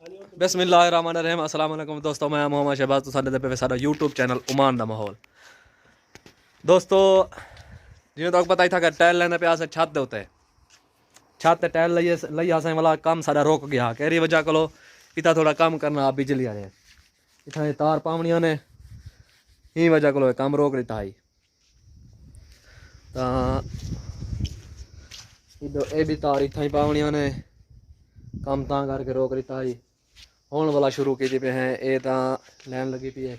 बिस्मिल्लाहिर्रहमानिर्रहीम। अस्सलाम वालेकुम दोस्तों, मैं मोहम्मद शहबाज। तो साडे पे साडा यूट्यूब चैनल उमान दा माहौल। दोस्तों जिवें तुहानू पता ही था कि टाइल लैने पे अस छत दे उत्ते छत ते टाइल लई असें वाला कम साडा रुक गया। केरी वजह कोलो इतना थोड़ा कम करना बिजली आने इत्थां तार पावनियां ने, ही वजह कोलो कम रोक दिता है। तां ये भी तार इत्थां ही पावनियां ने, कम तां करके रोक दिता है। होने वाला शुरू की पे हैं ये तो लैन लगी पी है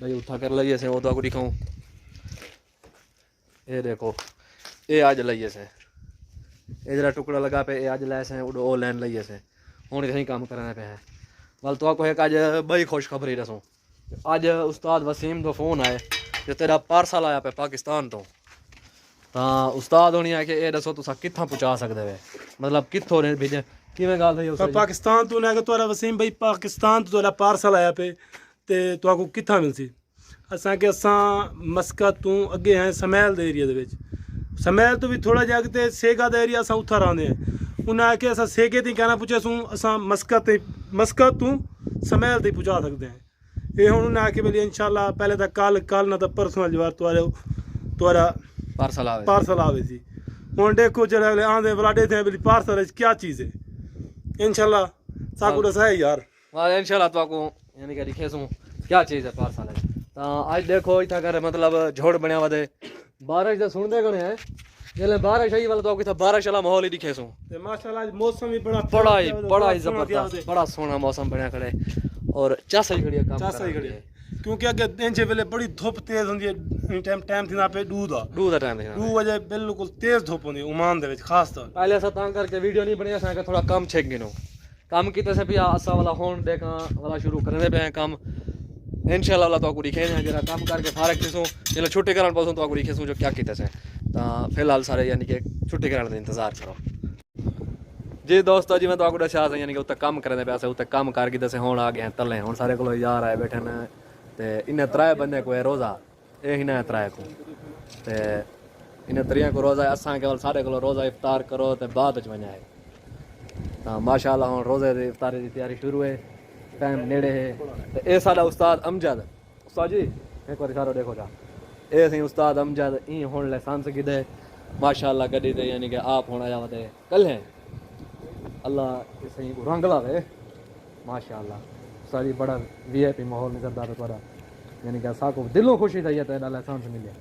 भाई उठा कर लाइए से। वो तो आपको दिखाऊँ, ये देखो ये अज लाइए से, ये जरा टुकड़ा लगा पे ये अज लै से वो लैन लाइए से। हूँ इतना ही काम करने पे हैं। वाल तो आपको एक अज बड़ी खुशखबरी दसूँ। अज उस्ताद वसीम तो फोन आए जो तेरा पार्सल आया पे पाकिस्तान तो उस्ताद होनी है कि ये दसो तुसा कित्थां पहुँचा सकते वे, मतलब कित्थों भेजे किवें गल थी उस पाकिस्तान तो ने तोरा वसीम भाई पाकिस्तान तो तोरा पार्सल आया पे ते तुहाकू कित्थां मिलसी। असां मस्कत तू अगे हैं समैल दे एरिया दे विच, समैल तो भी थोड़ा जिहा अगते सेगा दा एरिया असां उत्थां रहंदे हैं। उन्हें आखे असां सेगे ती कहना पुछे सूं असां मस्कत तू समैल ती पहुँचा सकते हैं। ये हुण उन्हें आखे भाई इंशाल्लाह पहले तो कल ना तो परसों जवाब तोरा पार्सल आवे सी। हुण देखो जेह्ड़े आंदे वलाडे थे भाई पार्सल क्या चीज़ है। इंशाल्लाह साकू दसाए यार, इंशाल्लाह तो आपको यानी कि दिखे सूँ क्या चीज़ है पार्सल है। तो आज देखो इतना कर मतलब झोड़ बनया वा दे बारिश तो सुनते कने है जल्द बारिश आई वाला तो आपको बारिश वाला माहौल ही दिखे सूँ। माशाल्लाह मौसम भी बड़ा ही जबरदस्त बड़ा सोहना मौसम बनया खड़े और चासा ही खड़ी है काम खड़ी है। क्योंकि अगे इंचे वेले बड़ी धुप तेज होंदी है, टाइम थी ना पे डू दा टाइम 2 बजे बिल्कुल तेज धुप होंदी उमान दे विच खास तौर पहले अस तां करके वीडियो नहीं बनी अस थोड़ा कम छेक गिनो कम किते से भी असा वाला होन देखा वाला शुरू करने पे हैं काम। इंशाल्लाह तो आपको दिखे हैं जरा काम करके फारक थी चलो छुट्टी करन पसों तो आपको दिखे जो क्या किते से। तो फिलहाल सारे यानी कि छुट्टी करने इंतजार करो जी दोस्तों। जी मैं तो आपको दसा यानी कि उत्ते कम करने पे उत्ते कम करके दसे होन आ गए हैं तले हुण सारे कोल यार आए बैठे ने ते इन्हें त्रै बंदे को रोज़ा ये ही ना त्रै को ते इन्हें त्रियां को रोज़ा असां केवल सारे को रोज़ा इफ्तार करो तो बाद वञा है। तो माशाअल्लाह हुण रोज़े की इफ्तारी की तैयारी शुरू है, टाइम नेड़े है। तो ये साडा उस्ताद अमजद उस्ताद जी एक बार सारो देखो जा ये सी उस्ताद अमजद ई हुण लाइसेंस गिदे माशाअल्लाह गड्डी ते यानी कि आप होना जा वदे कल है अल्लाह सही रंग लावे माशाअल्लाह। उस्ताद जी बड़ा वीआईपी माहौल नजरदार है यानी कि साको दिलों खुशी थी तो एडा लाइसेंस मिले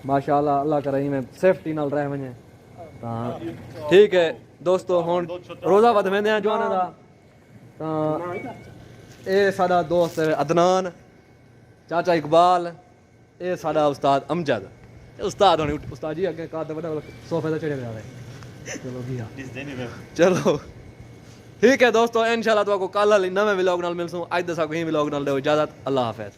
माशाअल्लाह। अल्लाह करे में सेफ्टी नाल रह वने। ठीक है दोस्तों हुण रोज़ा वध वेंदे हैं जवाना दा। तो ये साडा दोस्त अदनान चाचा इकबाल ये साडा उस्ताद अमजद उस्ताद होनी उस्ताद जी अगे कद बड़ा सोफे ते चढ़े जावे। चलो जी चलो ठीक है दोस्तों इंशाल्लाह तो आपको कल नवे व्लॉग नाल मिलसूं। अज दसा को ही व्लॉग नाल दो इजाजत। अल्लाह हाफिज़।